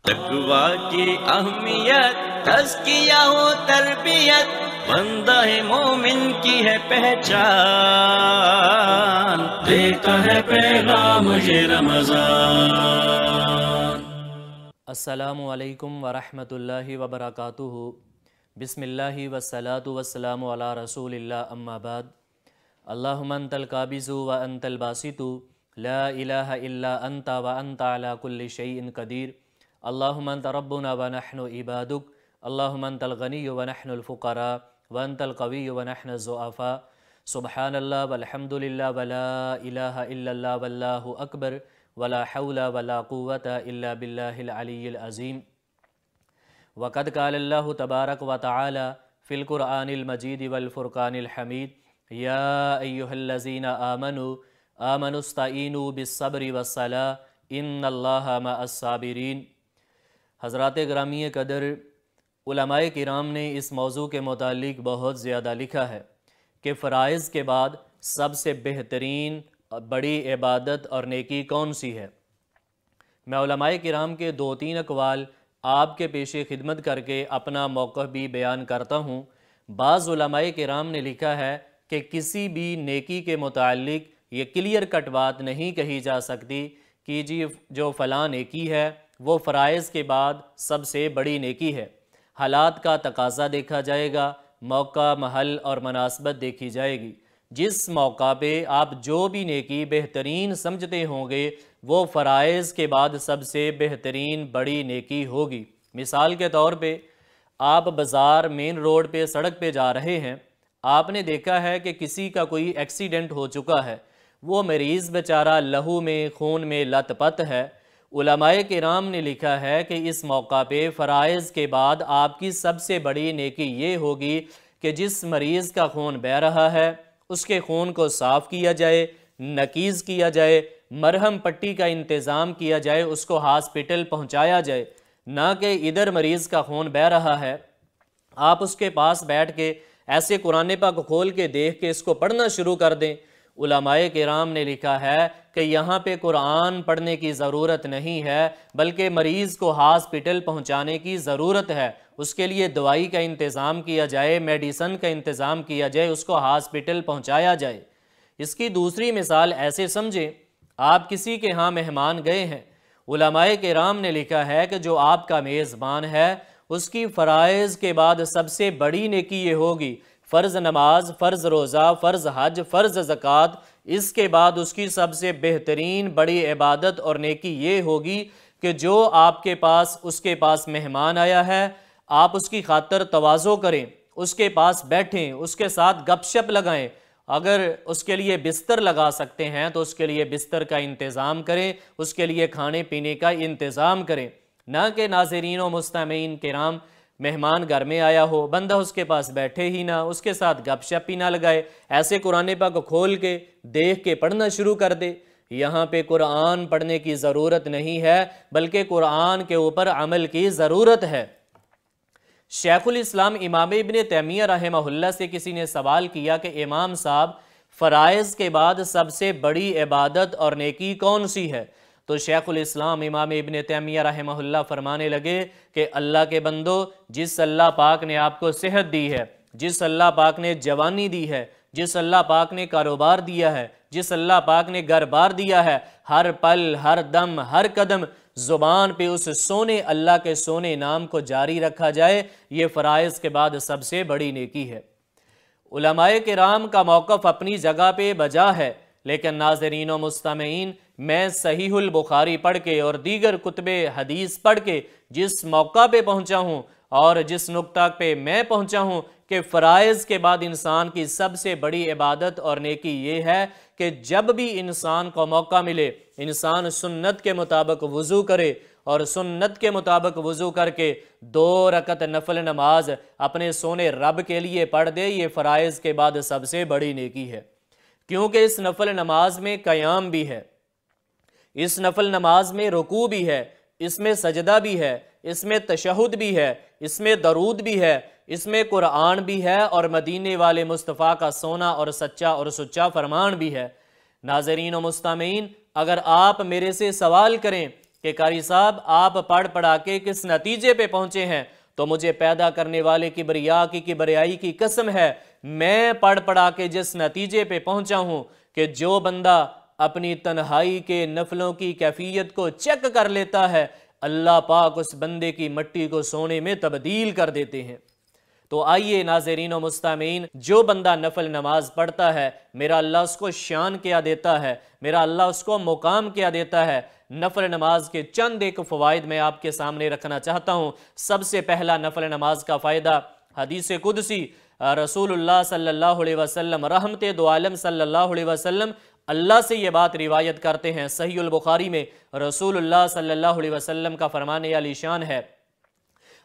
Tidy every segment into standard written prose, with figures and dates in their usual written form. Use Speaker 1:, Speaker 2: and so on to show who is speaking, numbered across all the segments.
Speaker 1: تقوی کی اہمیت تزکیہ و تربیت بندہ مومن کی ہے پہچان، دیتا ہے پیغام یہ رمضان۔
Speaker 2: السلام علیکم ورحمۃ اللہ وبرکاتہ۔ بسم اللہ والصلاة والسلام علی رسول اللہ، اما بعد۔ اللہم انت القابض وانت الباسط لا الہ الا انت وانت علی کل شیء قدیر۔ اللہم انت ربنا ونحن عبادک، اللہم انت الغنی ونحن الفقراء وانت القوی ونحن الضعفاء۔ سبحان اللہ والحمد للہ ولا الہ الا اللہ واللہ اکبر ولا حول ولا قوة الا باللہ العلی العظیم۔ وقد قال اللہ تبارک و تعالی فی القرآن المجید والفرقان الحمید، یا ایہا الذین آمنوا استعینوا بالصبر والصلاۃ ان اللہ مع الصابرین۔ حضرات گرامی قدر، علماء کرام نے اس موضوع کے متعلق بہت زیادہ لکھا ہے کہ فرائض کے بعد سب سے بہترین بڑی عبادت اور نیکی کون سی ہے۔ میں علماء کرام کے 2-3 اقوال آپ کے پیش خدمت کر کے اپنا موقف بھی بیان کرتا ہوں۔ بعض علماء کرام نے لکھا ہے کہ کسی بھی نیکی کے متعلق یہ کلیئر کٹ بات نہیں کہی جا سکتی کہ جی جو فلاں نیکی ہے وہ فرائض کے بعد سب سے بڑی نیکی ہے۔ حالات کا تقاضا دیکھا جائے گا، موقع، محل اور مناسبت دیکھی جائے گی۔ جس موقع پہ آپ جو بھی نیکی بہترین سمجھتے ہوں گے وہ فرائض کے بعد سب سے بہترین بڑی نیکی ہوگی۔ مثال کے طور پہ آپ بازار مین روڈ پہ سڑک پہ جا رہے ہیں، آپ نے دیکھا ہے کہ کسی کا کوئی ایکسیڈنٹ ہو چکا ہے، وہ مریض بیچارہ لہو میں خون میں لت پت ہے۔ علماء کرام نے لکھا ہے کہ اس موقع پہ فرائض کے بعد آپ کی سب سے بڑی نیکی یہ ہوگی کہ جس مریض کا خون بہہ رہا ہے اس کے خون کو صاف کیا جائے، نکیز کیا جائے، مرہم پٹی کا انتظام کیا جائے، اس کو ہاسپٹل پہنچایا جائے۔ نہ کہ ادھر مریض کا خون بہہ رہا ہے، آپ اس کے پاس بیٹھ کے ایسے قرآن پاک کھول کے دیکھ کے اس کو پڑھنا شروع کر دیں۔ علماء کرام نے لکھا ہے کہ یہاں پہ قرآن پڑھنے کی ضرورت نہیں ہے، بلکہ مریض کو ہاسپٹل پہنچانے کی ضرورت ہے۔ اس کے لیے دوائی کا انتظام کیا جائے، میڈیسن کا انتظام کیا جائے، اس کو ہاسپٹل پہنچایا جائے۔ اس کی دوسری مثال ایسے سمجھیں، آپ کسی کے ہاں مہمان گئے ہیں، علماء کرام نے لکھا ہے کہ جو آپ کا میزبان ہے اس کی فرائض کے بعد سب سے بڑی نیکی یہ ہوگی، فرض نماز، فرض روزہ، فرض حج، فرض زکوٰۃ، اس کے بعد اس کی سب سے بہترین بڑی عبادت اور نیکی یہ ہوگی کہ جو آپ کے پاس اس کے پاس مہمان آیا ہے آپ اس کی خاطر تواضع کریں، اس کے پاس بیٹھیں، اس کے ساتھ گپ شپ لگائیں۔ اگر اس کے لیے بستر لگا سکتے ہیں تو اس کے لیے بستر کا انتظام کریں، اس کے لیے کھانے پینے کا انتظام کریں۔ نہ کہ ناظرین و مستمعین کرام، مہمان گھر میں آیا ہو، بندہ اس کے پاس بیٹھے ہی نہ، اس کے ساتھ گپ شپ ہی نہ لگائے، ایسے قرآن پاک کو کھول کے دیکھ کے پڑھنا شروع کر دے۔ یہاں پہ قرآن پڑھنے کی ضرورت نہیں ہے بلکہ قرآن کے اوپر عمل کی ضرورت ہے۔ شیخ الاسلام امام ابن تیمیہ رحمہ اللہ سے کسی نے سوال کیا کہ امام صاحب فرائض کے بعد سب سے بڑی عبادت اور نیکی کون سی ہے؟ تو شیخ الاسلام امام ابن تیمیہ رحمہ اللہ فرمانے لگے کہ اللہ کے بندو، جس اللہ پاک نے آپ کو صحت دی ہے، جس اللہ پاک نے جوانی دی ہے، جس اللہ پاک نے کاروبار دیا ہے، جس اللہ پاک نے گھر بار دیا ہے، ہر پل، ہر دم، ہر قدم زبان پہ اس سونے اللہ کے سونے نام کو جاری رکھا جائے، یہ فرائض کے بعد سب سے بڑی نیکی ہے۔ علماء کرام کا موقف اپنی جگہ پہ بجا ہے، لیکن ناظرین و مستمعین، میں صحیح البخاری پڑھ کے اور دیگر کتب حدیث پڑھ کے جس موقع پہ پہنچا ہوں اور جس نقطہ پہ میں پہنچا ہوں کہ فرائض کے بعد انسان کی سب سے بڑی عبادت اور نیکی یہ ہے کہ جب بھی انسان کو موقع ملے انسان سنت کے مطابق وضو کرے اور سنت کے مطابق وضو کر کے 2 رکعت نفل نماز اپنے سونے رب کے لیے پڑھ دے۔ یہ فرائض کے بعد سب سے بڑی نیکی ہے، کیونکہ اس نفل نماز میں قیام بھی ہے، اس نفل نماز میں رکوع بھی ہے، اس میں سجدہ بھی ہے، اس میں تشہد بھی ہے، اس میں درود بھی ہے، اس میں قرآن بھی ہے اور مدینے والے مصطفیٰ کا سونا اور سچا اور سچا فرمان بھی ہے۔ ناظرین و مستمعین، اگر آپ میرے سے سوال کریں کہ قاری صاحب آپ پڑھ پڑھا کے کس نتیجے پہ پہنچے ہیں، تو مجھے پیدا کرنے والے کبریائی کی قسم ہے، میں پڑھ پڑھا کے جس نتیجے پہ پہنچا ہوں کہ جو بندہ اپنی تنہائی کے نفلوں کی کیفیت کو چیک کر لیتا ہے، اللہ پاک اس بندے کی مٹی کو سونے میں تبدیل کر دیتے ہیں۔ تو آئیے ناظرین و مستمعین، جو بندہ نفل نماز پڑھتا ہے میرا اللہ اس کو شان کیا دیتا ہے، میرا اللہ اس کو مقام کیا دیتا ہے۔ نفل نماز کے چند ایک فوائد میں آپ کے سامنے رکھنا چاہتا ہوں۔ سب سے پہلا نفل نماز کا فائدہ، حدیث قدسی رسول اللہ صلی اللہ علیہ وسلم، رحمت دو عالم صلی اللہ علیہ وسلم اللہ سے یہ بات روایت کرتے ہیں، صحیح البخاری میں رسول اللہ صلی اللہ علیہ وسلم کا فرمان عالی شان ہے،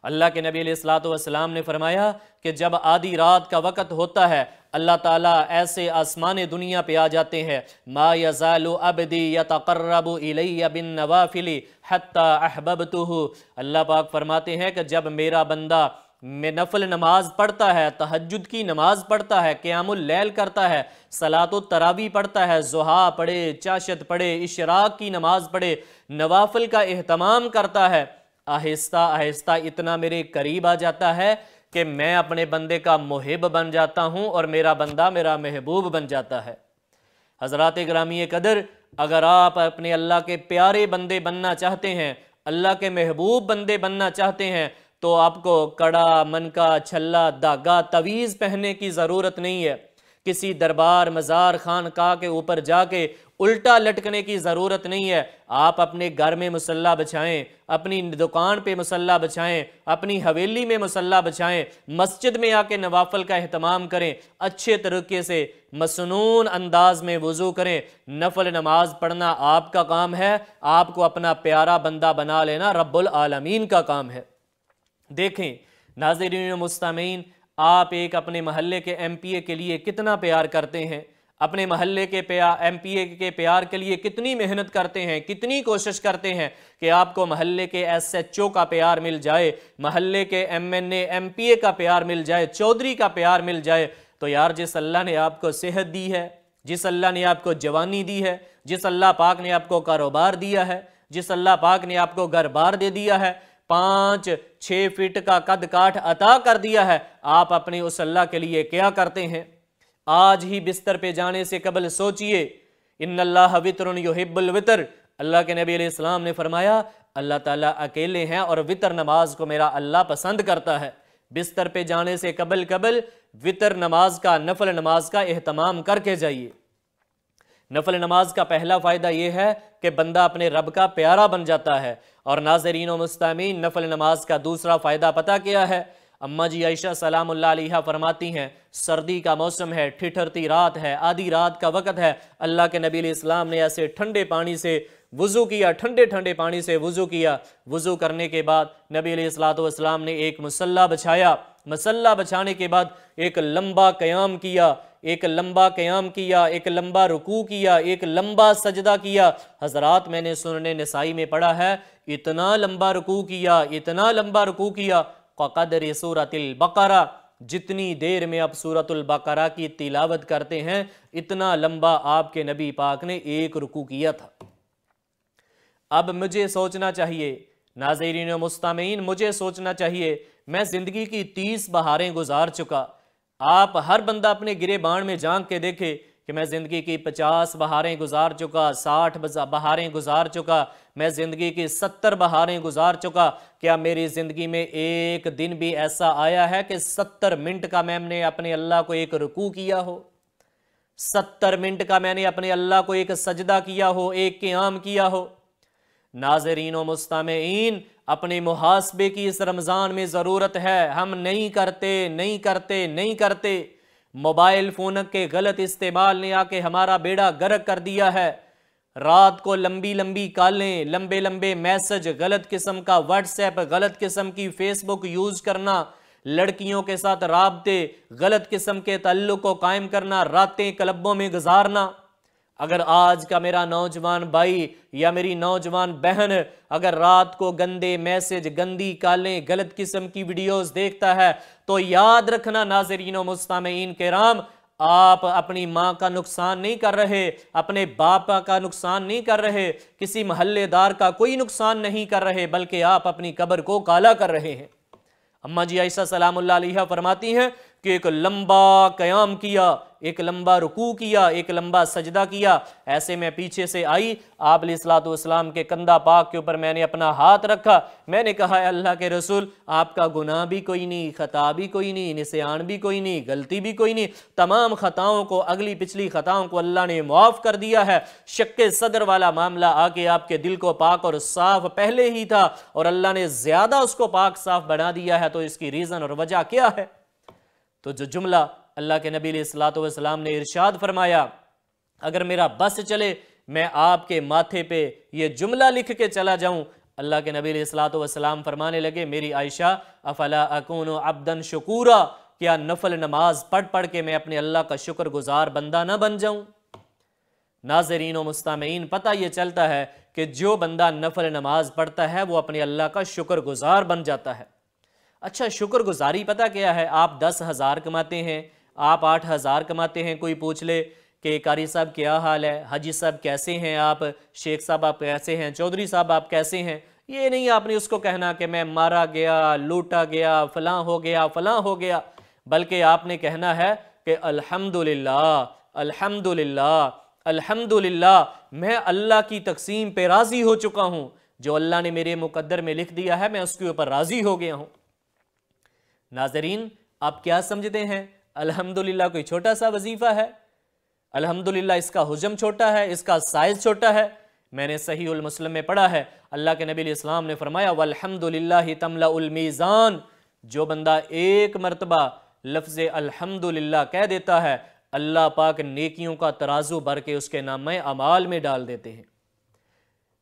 Speaker 2: اللہ کے نبی علیہ السلام نے فرمایا کہ جب آدھی رات کا وقت ہوتا ہے اللہ تعالیٰ ایسے آسمان دنیا پہ آ جاتے ہیں، ما یزال عبدی یتقرب الی بالنوافل حتی احببتہ، اللہ پاک فرماتے ہیں کہ جب میرا بندہ میں نفل نماز پڑھتا ہے، تہجد کی نماز پڑھتا ہے، قیام اللیل کرتا ہے، صلاۃ التراویح پڑھتا ہے، ضحیٰ پڑھے، چاشت پڑھے، اشراق کی نماز پڑھے، نوافل کا اہتمام کرتا ہے، آہستہ آہستہ اتنا میرے قریب آ جاتا ہے کہ میں اپنے بندے کا محب بن جاتا ہوں اور میرا بندہ میرا محبوب بن جاتا ہے۔ حضرات گرامی قدر، اگر آپ اپنے اللہ کے پیارے بندے بننا چاہتے ہیں، اللہ کے محبوب بندے بننا چاہتے ہیں، تو آپ کو کڑا، منکا، چھلا، داغا، تویز پہننے کی ضرورت نہیں ہے، کسی دربار، مزار، خانقاہ کے اوپر جا کے الٹا لٹکنے کی ضرورت نہیں ہے۔ آپ اپنے گھر میں مصلی بچھائیں، اپنی دکان پہ مصلی بچھائیں، اپنی حویلی میں مصلی بچھائیں، مسجد میں آ کے نوافل کا اہتمام کریں، اچھے طریقے سے مسنون انداز میں وضو کریں۔ نفل نماز پڑھنا آپ کا کام ہے، آپ کو اپنا پیارا بندہ بنا لینا رب العالمین کا کام ہے۔ دیکھیں ناظرین و مستمعین، آپ ایک اپنے محلے کے ایم پی اے کے لیے کتنا پیار کرتے ہیں، اپنے محلے کے ایم پی اے کے پیار کے لیے کتنی محنت کرتے ہیں، کتنی کوشش کرتے ہیں کہ آپ کو محلے کے ایس ایچ او کا پیار مل جائے، محلے کے M N A M P A کا پیار مل جائے، چودھری کا پیار مل جائے۔ تو یار جس اللہ نے آپ کو صحت دی ہے، جس اللہ نے آپ کو جوانی دی ہے، جس اللہ پاک نے آپ کو کاروبار دیا ہے، جس اللہ پاک نے آپ کو گھر بار دے دیا ہے، 5-6 فٹ کا قد کاٹ عطا کر دیا ہے، آپ اپنے اس اللہ کے لیے کیا کرتے ہیں؟ آج ہی بستر پہ جانے سے قبل سوچئے، ان اللہ وتر یحب الوتر، اللہ کے نبی علیہ السلام نے فرمایا اللہ تعالیٰ اکیلے ہیں اور وتر نماز کو میرا اللہ پسند کرتا ہے۔ بستر پہ جانے سے قبل وتر نماز کا، نفل نماز کا اہتمام کر کے جائیے۔ نفل نماز کا پہلا فائدہ یہ ہے کہ بندہ اپنے رب کا پیارا بن جاتا ہے۔ اور ناظرین و مستمعین، نفل نماز کا دوسرا فائدہ پتہ کیا ہے؟ اماں جی عائشہ سلام اللہ علیہا فرماتی ہیں، سردی کا موسم ہے، ٹھٹھرتی رات ہے، آدھی رات کا وقت ہے، اللہ کے نبی علیہ السلام نے ایسے ٹھنڈے پانی سے وضو کیا، ٹھنڈے پانی سے وضو کیا۔ وضو کرنے کے بعد نبی علیہ السلام نے ایک مصلی بچھایا، مصلی بچھانے کے بعد ایک لمبا قیام کیا، ایک لمبا رکوع کیا، ایک لمبا سجدہ کیا۔ حضرات میں نے سنن نسائی میں پڑھا ہے اتنا لمبا رکوع کیا قدر سورۃ البقرہ، جتنی دیر میں آپ سورۃ البقرہ کی تلاوت کرتے ہیں اتنا لمبا آپ کے نبی پاک نے ایک رکوع کیا تھا۔ اب مجھے سوچنا چاہیے، ناظرین و مستمعین مجھے سوچنا چاہیے، میں زندگی کی 30 بہاریں گزار چکا۔ آپ ہر بندہ اپنے گرے بان میں جھانک کے دیکھے کہ میں زندگی کی 50 بہاریں گزار چکا، 60 بہاریں گزار چکا، میں زندگی کی 70 بہاریں گزار چکا۔ کیا میری زندگی میں ایک دن بھی ایسا آیا ہے کہ 70 منٹ کا میں نے اپنے اللہ کو ایک رکوع کیا ہو، 70 منٹ کا میں نے اپنے اللہ کو ایک سجدہ کیا ہو، ایک قیام کیا ہو؟ ناظرین و مستمعین، اپنے محاسبے کی اس رمضان میں ضرورت ہے، ہم نہیں کرتے۔ موبائل فون کے غلط استعمال نے آ کے ہمارا بیڑا غرق کر دیا ہے۔ رات کو لمبی کالیں، لمبے میسج، غلط قسم کا واٹس ایپ، غلط قسم کی فیس بک یوز کرنا، لڑکیوں کے ساتھ رابطے، غلط قسم کے تعلق کو قائم کرنا، راتیں کلبوں میں گزارنا۔ اگر آج کا میرا نوجوان بھائی یا میری نوجوان بہن اگر رات کو گندے میسج، گندی کالیں، غلط قسم کی ویڈیوز دیکھتا ہے تو یاد رکھنا ناظرین و مستمعین کرام، آپ اپنی ماں کا نقصان نہیں کر رہے، اپنے باپ کا نقصان نہیں کر رہے، کسی محلے دار کا کوئی نقصان نہیں کر رہے، بلکہ آپ اپنی قبر کو کالا کر رہے ہیں۔ اماں جی عائشہ سلام اللہ علیہ فرماتی ہیں کہ ایک لمبا قیام کیا، ایک لمبا رکوع کیا، ایک لمبا سجدہ کیا، ایسے میں پیچھے سے آئی، آپ علیہ الصلوۃ والسلام کے کندھا پاک کے اوپر میں نے اپنا ہاتھ رکھا، میں نے کہا اے اللہ کے رسول، آپ کا گناہ بھی کوئی نہیں، خطا بھی کوئی نہیں، نسیان بھی کوئی نہیں، غلطی بھی کوئی نہیں، تمام خطاؤں کو، اگلی پچھلی خطاؤں کو اللہ نے معاف کر دیا ہے۔ شک صدر والا معاملہ آ کے آپ کے دل کو پاک اور صاف پہلے ہی تھا، اور اللہ نے زیادہ اس کو پاک صاف بنا دیا ہے، تو اس کی ریزن اور وجہ کیا ہے؟ تو جو جملہ اللہ کے نبی علیہ الصلوۃ والسلام نے ارشاد فرمایا، اگر میرا بس چلے میں آپ کے ماتھے پہ یہ جملہ لکھ کے چلا جاؤں۔ اللہ کے نبی علیہ الصلوۃ والسلام فرمانے لگے، میری عائشہ افلا اکون عبدا شکورا، کیا نفل نماز پڑھ پڑھ کے میں اپنے اللہ کا شکر گزار بندہ نہ بن جاؤں؟ ناظرین و مستمعین، پتہ یہ چلتا ہے کہ جو بندہ نفل نماز پڑھتا ہے وہ اپنے اللہ کا شکر گزار بن جاتا ہے۔ اچھا، شکر گزاری پتہ کیا ہے؟ آپ 10,000 کماتے ہیں، آپ 8,000 کماتے ہیں، کوئی پوچھ لے کہ قاری صاحب کیا حال ہے، حاجی صاحب کیسے ہیں آپ، شیخ صاحب آپ کیسے ہیں، چودھری صاحب آپ کیسے ہیں، یہ نہیں آپ نے اس کو کہنا کہ میں مارا گیا، لوٹا گیا، فلاں ہو گیا، فلاں ہو گیا، بلکہ آپ نے کہنا ہے کہ الحمدللہ، الحمدللہ، الحمدللہ، میں اللہ کی تقسیم پہ راضی ہو چکا ہوں، جو اللہ نے میرے مقدر میں لکھ دیا ہے میں اس کے اوپر راضی ہو گیا ہوں۔ ناظرین، آپ کیا سمجھتے ہیں الحمدللہ کوئی چھوٹا سا وظیفہ ہے؟ الحمدللہ اس کا حجم چھوٹا ہے، اس کا سائز چھوٹا ہے؟ میں نے صحیح المسلم میں پڑھا ہے، اللہ کے نبی علیہ السلام نے فرمایا والحمدللہ تملأ المیزان، جو بندہ ایک مرتبہ لفظ الحمدللہ کہہ دیتا ہے، اللہ پاک نیکیوں کا ترازو بھر کے اس کے نامہ اعمال میں ڈال دیتے ہیں۔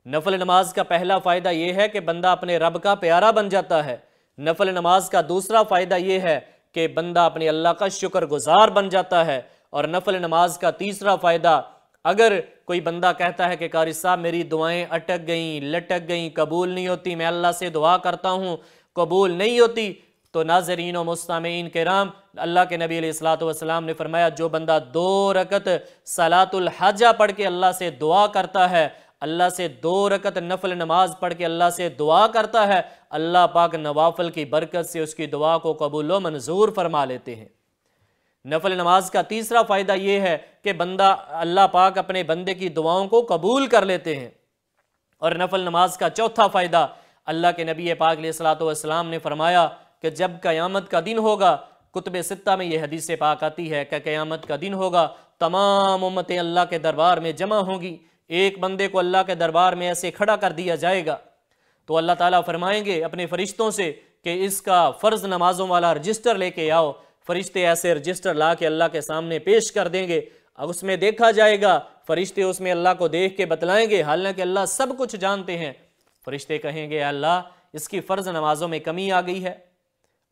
Speaker 2: نفل نماز کا پہلا فائدہ یہ ہے کہ بندہ اپنے رب کا پیارا بن جاتا ہے۔ نفل نماز کا دوسرا فائدہ یہ ہے کہ بندہ اپنے اللہ کا شکر گزار بن جاتا ہے۔ اور نفل نماز کا تیسرا فائدہ، اگر کوئی بندہ کہتا ہے کہ قاری صاحب میری دعائیں اٹک گئیں، لٹک گئیں، قبول نہیں ہوتی، میں اللہ سے دعا کرتا ہوں قبول نہیں ہوتی، تو ناظرین و مستمعین کرام، اللہ کے نبی علیہ الصلوۃ والسلام نے فرمایا جو بندہ 2 رکعت صلاۃ الحاجہ پڑھ کے اللہ سے دعا کرتا ہے، اللہ سے 2 رکعت نفل نماز پڑھ کے اللہ سے دعا کرتا ہے، اللہ پاک نوافل کی برکت سے اس کی دعا کو قبول و منظور فرما لیتے ہیں۔ نفل نماز کا تیسرا فائدہ یہ ہے کہ بندہ اللہ پاک اپنے بندے کی دعاؤں کو قبول کر لیتے ہیں۔ اور نفل نماز کا چوتھا فائدہ، اللہ کے نبی پاک علیہ الصلوۃ والسلام نے فرمایا کہ جب قیامت کا دن ہوگا، کتب ستہ میں یہ حدیث پاک آتی ہے کہ قیامت کا دن ہوگا، تمام امتیں اللہ کے دربار میں جمع ہوں گی، ایک بندے کو اللہ کے دربار میں ایسے کھڑا کر دیا جائے گا، تو اللہ تعالیٰ فرمائیں گے اپنے فرشتوں سے کہ اس کا فرض نمازوں والا رجسٹر لے کے آؤ۔ فرشتے ایسے رجسٹر لا کے اللہ کے سامنے پیش کر دیں گے، اب اس میں دیکھا جائے گا، فرشتے اس میں اللہ کو دیکھ کے بتلائیں گے، حالانکہ اللہ سب کچھ جانتے ہیں۔ فرشتے کہیں گے اللہ اس کی فرض نمازوں میں کمی آ گئی ہے،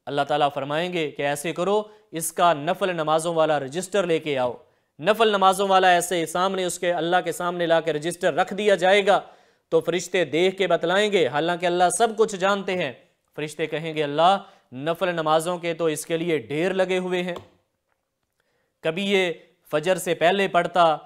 Speaker 2: اللہ تعالیٰ فرمائیں گے کہ ایسے کرو، اس کا نفل نمازوں والا رجسٹر لے کے آؤ۔ نفل نمازوں والا ایسے سامنے اس کے اللہ کے سامنے لا کے رجسٹر رکھ دیا جائے گا، تو فرشتے دیکھ کے بتلائیں گے، حالانکہ اللہ سب کچھ جانتے ہیں۔ فرشتے کہیں گے اللہ نفل نمازوں کے تو اس کے لیے ڈھیر لگے ہوئے ہیں، کبھی یہ فجر سے پہلے پڑھتا،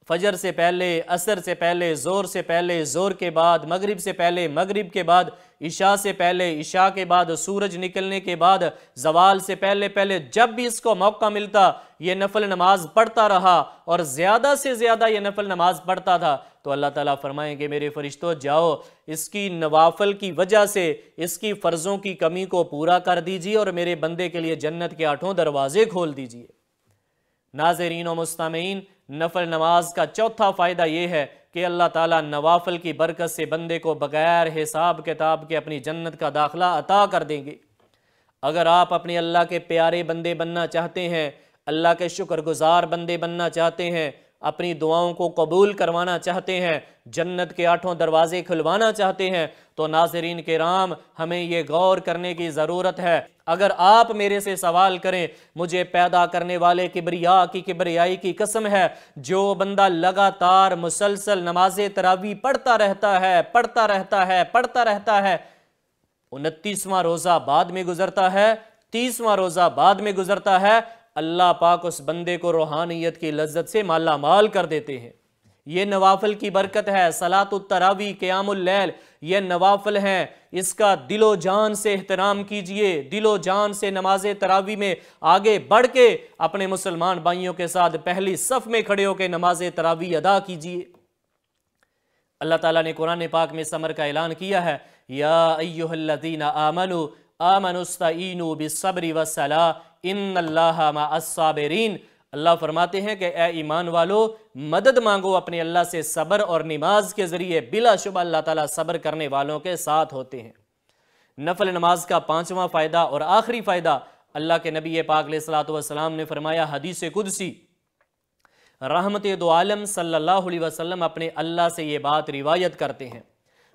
Speaker 2: فجر سے پہلے، عصر سے پہلے، زور سے پہلے، زور کے بعد، مغرب سے پہلے، مغرب کے بعد، عشاء سے پہلے، عشاء کے بعد، سورج نکلنے کے بعد، زوال سے پہلے پہلے، جب بھی اس کو موقع ملتا یہ نفل نماز پڑھتا رہا اور زیادہ سے زیادہ یہ نفل نماز پڑھتا تھا، تو اللہ تعالیٰ فرمائیں گے میرے فرشتوں جاؤ اس کی نوافل کی وجہ سے اس کی فرضوں کی کمی کو پورا کر دیجیے اور میرے بندے کے لیے جنت کے 8 دروازے کھول دیجیے۔ ناظرین و مستمعین، نفل نماز کا چوتھا فائدہ یہ ہے کہ اللہ تعالیٰ نوافل کی برکت سے بندے کو بغیر حساب کتاب کے اپنی جنت کا داخلہ عطا کر دیں گے۔ اگر آپ اپنے اللہ کے پیارے بندے بننا چاہتے ہیں، اللہ کے شکر گزار بندے بننا چاہتے ہیں، اپنی دعاؤں کو قبول کروانا چاہتے ہیں، جنت کے 8 دروازے کھلوانا چاہتے ہیں، تو ناظرین کرام ہمیں یہ غور کرنے کی ضرورت ہے۔ اگر آپ میرے سے سوال کریں، مجھے پیدا کرنے والے کبریائی کی قسم ہے، جو بندہ لگاتار مسلسل نماز تراویح پڑھتا رہتا ہے، 29واں روزہ بعد میں گزرتا ہے، 30واں روزہ بعد میں گزرتا ہے، اللہ پاک اس بندے کو روحانیت کی لذت سے مالا مال کر دیتے ہیں۔ یہ نوافل کی برکت ہے، صلاۃ التراویح، قیام اللیل، یہ نوافل ہیں، اس کا دل و جان سے احترام کیجئے، دل و جان سے نماز تراویح میں آگے بڑھ کے اپنے مسلمان بھائیوں کے ساتھ پہلی صف میں کھڑے ہو کے نماز تراویح ادا کیجئے۔ اللہ تعالیٰ نے قرآن پاک میں اس امر کا اعلان کیا ہے، یا ایھا الذین آمنوا استعینوا بالصبر والصلاۃ ان اللہ مع الصابرین۔ اللہ فرماتے ہیں کہ اے ایمان والو، مدد مانگو اپنے اللہ سے صبر اور نماز کے ذریعے، بلا شبہ اللہ تعالیٰ صبر کرنے والوں کے ساتھ ہوتے ہیں۔ نفل نماز کا 5واں فائدہ اور آخری فائدہ، اللہ کے نبی پاک علیہ الصلوۃ والسلام نے فرمایا حدیث قدسی، رحمت دو عالم صلی اللہ علیہ وسلم اپنے اللہ سے یہ بات روایت کرتے ہیں،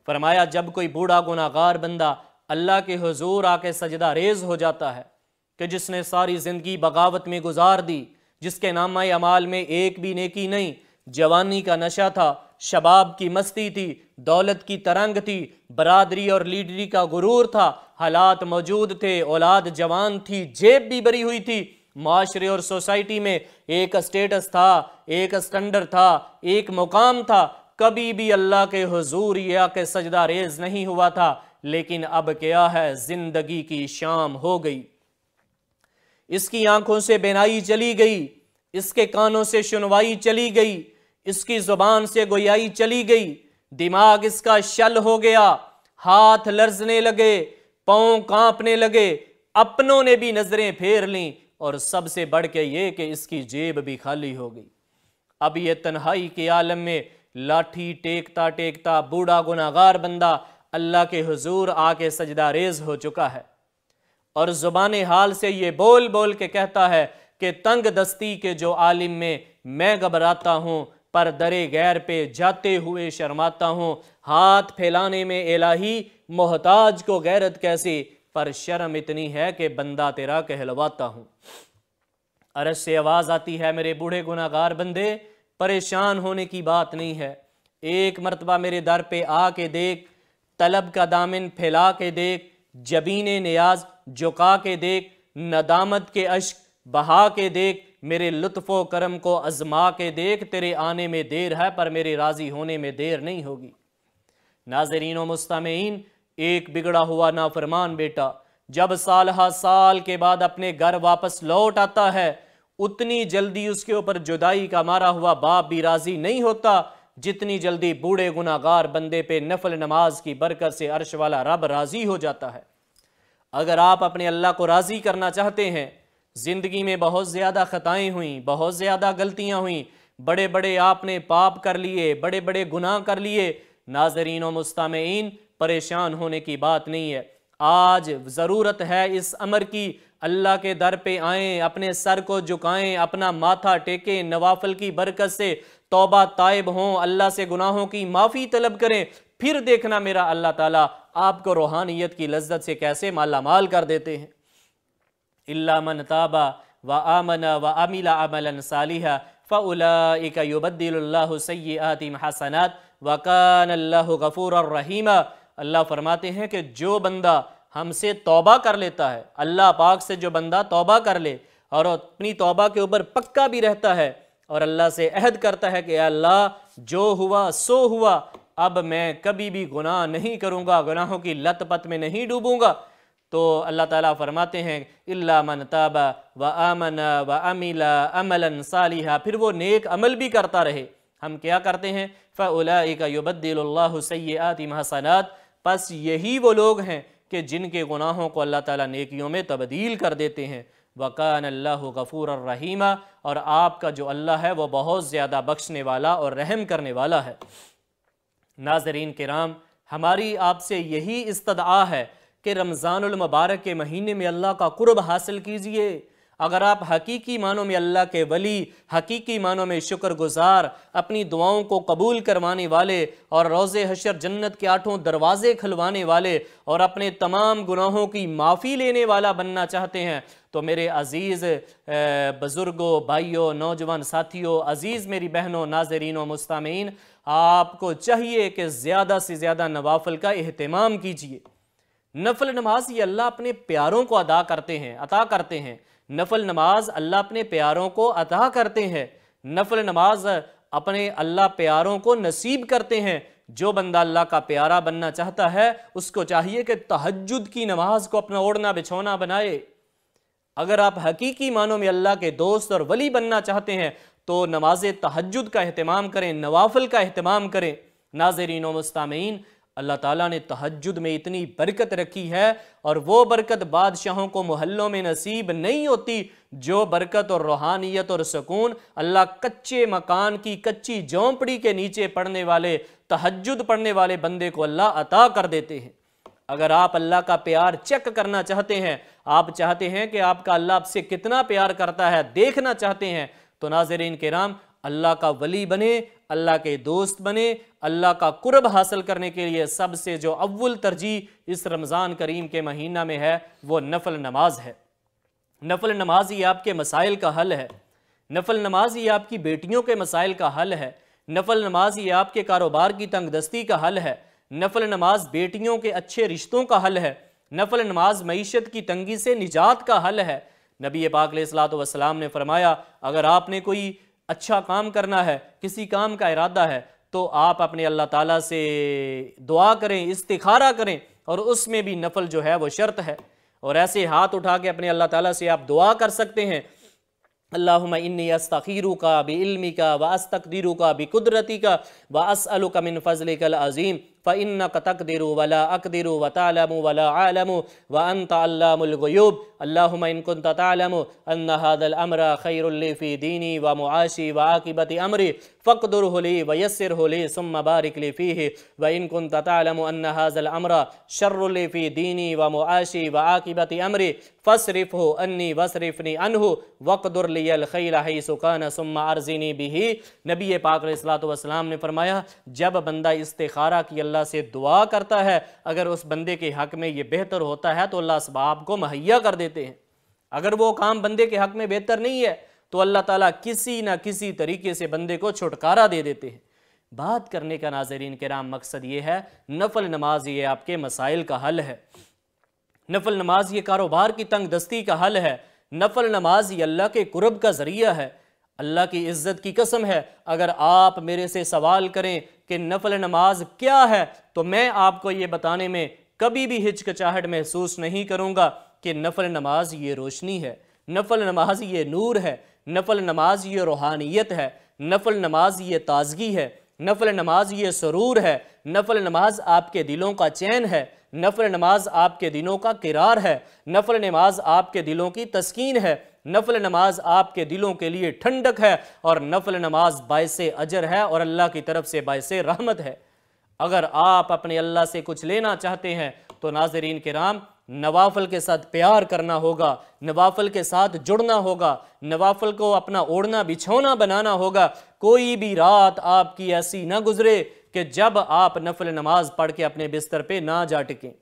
Speaker 2: فرمایا جب کوئی بوڑھا گناہگار بندہ اللہ کے حضور آ کے سجدہ ریز ہو جاتا ہے کہ جس نے ساری زندگی بغاوت میں گزار دی، جس کے نامہ اعمال میں ایک بھی نیکی نہیں، جوانی کا نشہ تھا، شباب کی مستی تھی، دولت کی ترنگ تھی، برادری اور لیڈری کا غرور تھا، حالات موجود تھے، اولاد جوان تھی، جیب بھی بری ہوئی تھی، معاشرے اور سوسائٹی میں ایک اسٹیٹس تھا، ایک اسٹینڈرڈ تھا، ایک مقام تھا، کبھی بھی اللہ کے حضور یا کہ سجدہ ریز نہیں ہوا تھا، لیکن اب کیا ہے، زندگی کی شام ہو گئی، اس کی آنکھوں سے بینائی چلی گئی، اس کے کانوں سے سنوائی چلی گئی، اس کی زبان سے گویائی چلی گئی، دماغ اس کا شل ہو گیا، ہاتھ لرزنے لگے، پاؤں کانپنے لگے، اپنوں نے بھی نظریں پھیر لیں، اور سب سے بڑھ کے یہ کہ اس کی جیب بھی خالی ہو گئی۔ اب یہ تنہائی کے عالم میں لاٹھی ٹیکتا ٹیکتا بوڑھا گناہگار بندہ اللہ کے حضور آ کے سجدہ ریز ہو چکا ہے، اور زبان حال سے یہ بول بول کے کہتا ہے کہ تنگ دستی کے جو عالم میں گھبراتا ہوں، پر درے غیر پہ جاتے ہوئے شرماتا ہوں، ہاتھ پھیلانے میں الہی محتاج کو غیرت کیسی، پر شرم اتنی ہے کہ بندہ تیرا کہلواتا ہوں۔ عرش سے آواز آتی ہے، میرے بوڑھے گناہگار بندے، پریشان ہونے کی بات نہیں ہے، ایک مرتبہ میرے در پہ آ کے دیکھ، طلب کا دامن پھیلا کے دیکھ، جبین نیاز جھکا کے دیکھ، ندامت کے اشک بہا کے دیکھ، میرے لطف و کرم کو آزما کے دیکھ، تیرے آنے میں دیر ہے پر میرے راضی ہونے میں دیر نہیں ہوگی۔ ناظرین و مستمعین، ایک بگڑا ہوا نافرمان بیٹا جب سال ہا سال کے بعد اپنے گھر واپس لوٹ آتا ہے، اتنی جلدی اس کے اوپر جدائی کا مارا ہوا باپ بھی راضی نہیں ہوتا جتنی جلدی بوڑھے گناہگار بندے پہ نفل نماز کی برکت سے عرش والا رب راضی ہو جاتا ہے۔ اگر آپ اپنے اللہ کو راضی کرنا چاہتے ہیں، زندگی میں بہت زیادہ خطائیں ہوئیں، بہت زیادہ غلطیاں ہوئیں، بڑے بڑے آپ نے پاپ کر لیے، بڑے بڑے گناہ کر لیے، ناظرین و مستمعین پریشان ہونے کی بات نہیں ہے۔ آج ضرورت ہے اس امر کی، اللہ کے در پہ آئیں، اپنے سر کو جھکائیں، اپنا ماتھا ٹیکیں، نوافل کی برکت سے توبہ تائب ہوں، اللہ سے گناہوں کی معافی طلب کریں، پھر دیکھنا میرا اللہ تعالیٰ آپ کو روحانیت کی لذت سے کیسے مالا مال کر دیتے ہیں۔ إِلَّا مَنْ تَابَ وَآمَنَ وَعَمِلَ عَمَلًا صَالِحًا فَأُولَٰئِكَ يُبَدِّلُ اللَّهُ سَيِّئَاتِهِمْ حَسَنَاتٍ وَكَانَ اللَّهُ غَفُورًا رَحِيمًا۔ اللہ فرماتے ہیں کہ جو بندہ ہم سے توبہ کر لیتا ہے، اللہ پاک سے جو بندہ توبہ کر لے اور اپنی توبہ کے اوپر پکا بھی رہتا ہے اور اللہ سے عہد کرتا ہے کہ اے اللہ جو ہوا سو ہوا، اب میں کبھی بھی گناہ نہیں کروں گا، گناہوں کی لت پت میں نہیں ڈوبوں گا، تو اللہ تعالیٰ فرماتے ہیں إِلَّا مَنْ تَابَ وَآمَنَ وَعَمِلَ عَمَلًا صَالِحًا، پھر وہ نیک عمل بھی کرتا رہے۔ ہم کیا کرتے ہیں؟ فَأُولَٰئِكَ يُبَدِّلُ اللَّهُ سَيِّئَاتِهِمْ حَسَنَاتٍ، پس یہی وہ لوگ ہیں کہ جن کے گناہوں کو اللہ تعالیٰ نیکیوں میں تبدیل کر دیتے ہیں۔ وَكَانَ اللَّهُ غَفُورًا رَحِيمًا، اور آپ کا جو اللہ ہے وہ بہت زیادہ بخشنے والا اور رحم کرنے والا ہے۔ ناظرین کرام، ہماری آپ سے یہی استدعا ہے کہ رمضان المبارک کے مہینے میں اللہ کا قرب حاصل کیجئے۔ اگر آپ حقیقی معنوں میں اللہ کے ولی، حقیقی معنوں میں شکر گزار، اپنی دعاؤں کو قبول کروانے والے اور روز حشر جنت کے 8 دروازے کھلوانے والے اور اپنے تمام گناہوں کی معافی لینے والا بننا چاہتے ہیں، تو میرے عزیز بزرگوں، بھائیوں، نوجوان ساتھیوں، عزیز میری بہنوں، ناظرین و مستمعین، آپ کو چاہیے کہ زیادہ سے زیادہ نوافل کا اہتمام کیجئے۔ نفل نماز یہ اللہ اپنے پیاروں کو عطا کرتے ہیں نفل نماز اللہ اپنے پیاروں کو عطا کرتے ہیں نفل نماز اپنے اللہ پیاروں کو نصیب کرتے ہیں۔ جو بندہ اللہ کا پیارا بننا چاہتا ہے اس کو چاہیے کہ تہجد کی نماز کو اپنا اوڑھنا بچھونا بنائے۔ اگر آپ حقیقی معنوں میں اللہ کے دوست اور ولی بننا چاہتے ہیں تو نماز تہجد کا اہتمام کریں، نوافل کا اہتمام کریں۔ ناظرین و مستمعین، اللہ تعالیٰ نے تہجد میں اتنی برکت رکھی ہے، اور وہ برکت بادشاہوں کو محلوں میں نصیب نہیں ہوتی جو برکت اور روحانیت اور سکون اللہ کچے مکان کی کچی جھونپڑی کے نیچے پڑھنے والے تہجد پڑھنے والے بندے کو اللہ عطا کر دیتے ہیں۔ اگر آپ اللہ کا پیار چیک کرنا چاہتے ہیں، آپ چاہتے ہیں کہ آپ کا اللہ آپ سے کتنا پیار کرتا ہے دیکھنا چاہتے ہیں، تو ناظرین کرام اللہ کا ولی بنے، اللہ کے دوست بنے۔ اللہ کا قرب حاصل کرنے کے لیے سب سے جو اول ترجیح اس رمضان کریم کے مہینہ میں ہے وہ نفل نماز ہے۔ نفل نماز یہ آپ کے مسائل کا حل ہے، نفل نماز یہ آپ کی بیٹیوں کے مسائل کا حل ہے، نفل نماز یہ آپ کے کاروبار کی تنگ دستی کا حل ہے، نفل نماز بیٹیوں کے اچھے رشتوں کا حل ہے، نفل نماز معیشت کی تنگی سے نجات کا حل ہے۔ نبی پاک علیہ الصلوۃ والسلام نے فرمایا اگر آپ نے کوئی اچھا کام کرنا ہے، کسی کام کا ارادہ ہے، تو آپ اپنے اللہ تعالیٰ سے دعا کریں، استخارہ کریں، اور اس میں بھی نفل جو ہے وہ شرط ہے۔ اور ایسے ہاتھ اٹھا کے اپنے اللہ تعالیٰ سے آپ دعا کر سکتے ہیں، اللہم انی استخیرک بعلمک واستقدرک بقدرتک واسألک من فضلک العظیم فإنک تقدر ولا اقدر وتعلم ولا اعلم وانت علام الغیوب اللہم ان کنت تعلم ان هذا الامر خیر لی فی دینی ومعاشی وعاقبت امری فاقدره لی ویسره لی ثم بارک لی فیہ وان کنت تعلم ان هذا الامر شر لی فی دینی ومعاشی وعاقبت امری فاصرفه انی واصرفنی عنہ واقدر لی الخیر حیث کان ثم ارزنی بہ۔ نبی پاک علیہ الصلوۃ والسلام نے فرمایا جب بندہ استخارہ کی اللہ سے دعا کرتا ہے، اگر اس بندے کے حق میں یہ بہتر ہوتا ہے تو اللہ اسباب کو مہیا کر دیتے ہیں۔ اگر وہ کام بندے کے حق میں بہتر نہیں ہے تو اللہ تعالیٰ کسی نہ کسی طریقے سے بندے کو چھٹکارا دے دیتے ہیں۔ بات کرنے کا ناظرین کرام مقصد یہ ہے نفل نماز یہ آپ کے مسائل کا حل ہے، نفل نماز یہ کاروبار کی تنگ دستی کا حل ہے، نفل نماز یہ اللہ کے قرب کا ذریعہ ہے۔ اللہ کی عزت کی قسم ہے اگر آپ میرے سے سوال کریں کہ نفل نماز کیا ہے تو میں آپ کو یہ بتانے میں کبھی بھی ہچکچاہٹ محسوس نہیں کروں گا کہ نفل نماز یہ روشنی ہے، نفل نماز یہ نور ہے، نفل نماز یہ روحانیت ہے، نفل نماز یہ تازگی ہے، نفل نماز یہ سرور ہے، نفل نماز آپ کے دلوں کا چین ہے، نفل نماز آپ کے دلوں کا قرار ہے، نفل نماز آپ کے دلوں کی تسکین ہے، نفل نماز آپ کے دلوں کے لیے ٹھنڈک ہے، اور نفل نماز باعث اجر ہے اور اللہ کی طرف سے باعث رحمت ہے۔ اگر آپ اپنے اللہ سے کچھ لینا چاہتے ہیں تو ناظرین کرام نوافل کے ساتھ پیار کرنا ہوگا، نوافل کے ساتھ جڑنا ہوگا، نوافل کو اپنا اوڑھنا بچھونا بنانا ہوگا۔ کوئی بھی رات آپ کی ایسی نہ گزرے کہ جب آپ نفل نماز پڑھ کے اپنے بستر پہ نہ جا ٹکیں۔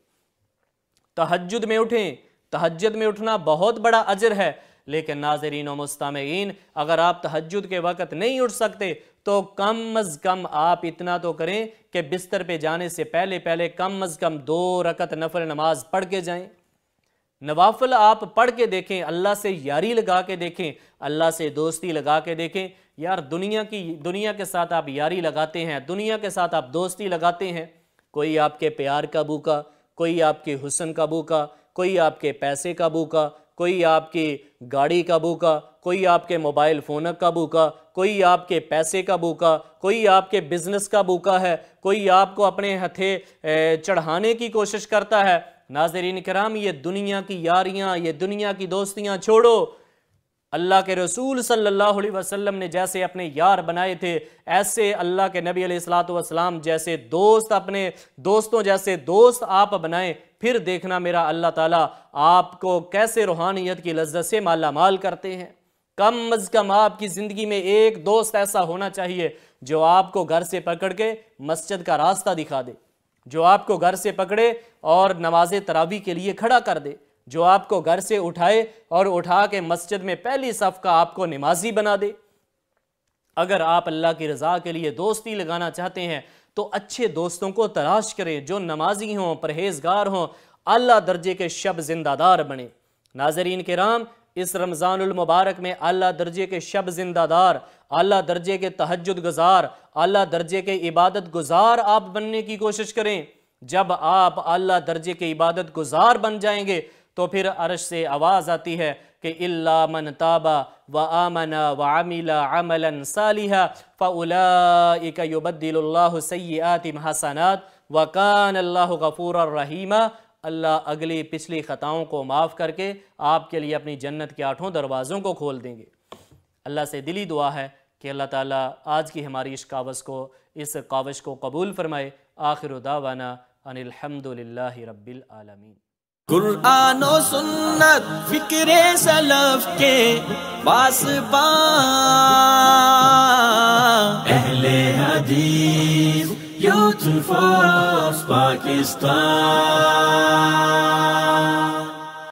Speaker 2: تہجد میں اٹھیں، تہجد میں اٹھنا بہت اجر اجر ہے، لیکن ناظرین و مستمعین اگر آپ تہجد کے وقت نہیں اٹھ سکتے تو کم از کم آپ اتنا تو کریں کہ بستر پہ جانے سے پہلے کم از کم 2 رکعت نفل نماز پڑھ کے جائیں۔ نوافل آپ پڑھ کے دیکھیں، اللہ سے یاری لگا کے دیکھیں، اللہ سے دوستی لگا کے دیکھیں۔ یار دنیا کے ساتھ آپ یاری لگاتے ہیں، دنیا کے ساتھ آپ دوستی لگاتے ہیں، کوئی آپ کے پیار کا بھوکا، کوئی آپ کے حسن کا بھوکا، کوئی آپ کے پیسے کا بھوکا، کوئی آپ کی گاڑی کا بھوکا، کوئی آپ کے موبائل فون کا بھوکا، کوئی آپ کے پیسے کا بھوکا، کوئی آپ کے بزنس کا بھوکا ہے، کوئی آپ کو اپنے ہتھے چڑھانے کی کوشش کرتا ہے۔ ناظرین کرام یہ دنیا کی یاریاں، یہ دنیا کی دوستیاں چھوڑو۔ اللہ کے رسول صلی اللہ علیہ وسلم نے جیسے اپنے یار بنائے تھے ایسے اللہ کے نبی علیہ الصلوۃ والسلام جیسے دوست، اپنے دوستوں جیسے دوست آپ بنائیں، پھر دیکھنا میرا اللہ تعالیٰ آپ کو کیسے روحانیت کی لذت سے مالا مال کرتے ہیں۔ کم از کم آپ کی زندگی میں ایک دوست ایسا ہونا چاہیے جو آپ کو گھر سے پکڑ کے مسجد کا راستہ دکھا دے، جو آپ کو گھر سے پکڑے اور نماز تراویح کے لیے کھڑا کر دے، جو آپ کو گھر سے اٹھائے اور اٹھا کے مسجد میں پہلی صف کا آپ کو نمازی بنا دے۔ اگر آپ اللہ کی رضا کے لیے دوستی لگانا چاہتے ہیں تو اچھے دوستوں کو تلاش کریں جو نمازی ہوں، پرہیزگار ہوں، اعلیٰ درجے کے شب زندہ دار بنے۔ ناظرین کرام، اس رمضان المبارک میں اعلیٰ درجے کے شب زندہ دار، اعلیٰ درجے کے تہجد گزار، اعلیٰ درجے کے عبادت گزار آپ بننے کی کوشش کریں۔ جب آپ اعلیٰ درجے کے عبادت گزار بن جائیں گے تو پھر عرش سے آواز آتی ہے کہ إِلَّا مَنْ تَابَ وَآمَنَ وَعَمِلَ عَمَلًا صَالِحًا فَأُولَئِكَ يُبَدِّلُ اللَّهُ سَيِّئَاتِهِمْ حَسَنَاتٍ وَكَانَ اللَّهُ غَفُورًا رَحِيمًا۔ اللہ اگلی پچھلی خطاؤں کو معاف کر کے آپ کے لیے اپنی جنت کے 8 دروازوں کو کھول دیں گے۔ اللہ سے دلی دعا ہے کہ اللہ تعالیٰ آج کی ہماری اس کاوش کو قبول فرمائے۔ آخر دعوانا ان الحمدللہ رب العالمین۔
Speaker 1: قرآن و سنت فکر سلف کے پاسبان، اہل حدیث یوتھ فورس پاکستان۔